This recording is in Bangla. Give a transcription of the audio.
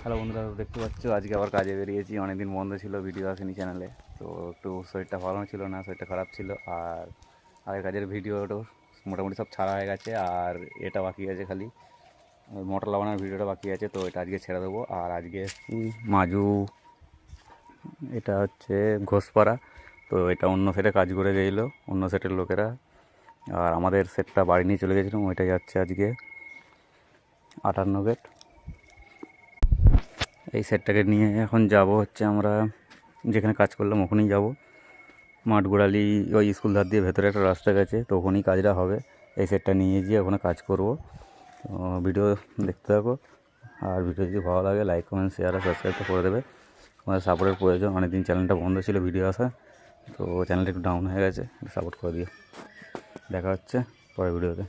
হ্যালো বন্ধুরা, দেখতে পাচ্ছ আজকে আবার কাজে বেরিয়েছি। অনেকদিন বন্ধ ছিল, ভিডিও আসেনি চ্যানেলে। তো একটু শরীরটা ভালো ছিল না, শরীরটা খারাপ ছিল। আর আগের কাজের ভিডিওটা মোটামুটি সব ছাড়া হয়ে গেছে। আর এটা বাকি আছে, খালি ওই মোটর লাগানোর ভিডিওটা বাকি আছে। তো এটা আজকে ছেড়ে দেবো। আর আজকে মাজু, এটা হচ্ছে ঘোষপাড়া। তো এটা অন্য সেটে কাজ করে গেছিলো, অন্য সেটের লোকেরা। আর আমাদের সেটটা বাড়ি নিয়ে চলে গেছিলাম, ওইটাই যাচ্ছে আজকে 58 গেট। এই সেটটাকে নিয়ে এখন যাব হচ্ছে আমরা যেখানে কাজ করলাম ওখানেই যাব। মাঠগোড়ালি ওই স্কুল ধার দিয়ে ভেতরে একটা রাস্তা গেছে, তো ওখানেই কাজটা হবে। এই সেটটা নিয়ে গিয়ে ওখানে কাজ করব। ভিডিও দেখতে থাকো। আর ভিডিও যদি ভালো লাগে লাইক কমেন্ট শেয়ার আর সাবস্ক্রাইবটা করে দেবে। তোমাদের সাপোর্টের প্রয়োজন। অনেকদিন চ্যানেলটা বন্ধ ছিল ভিডিও আসা, তো চ্যানেলটা একটু ডাউন হয়ে গেছে, সাপোর্ট করে দিও। দেখা হচ্ছে পরের ভিডিওতে।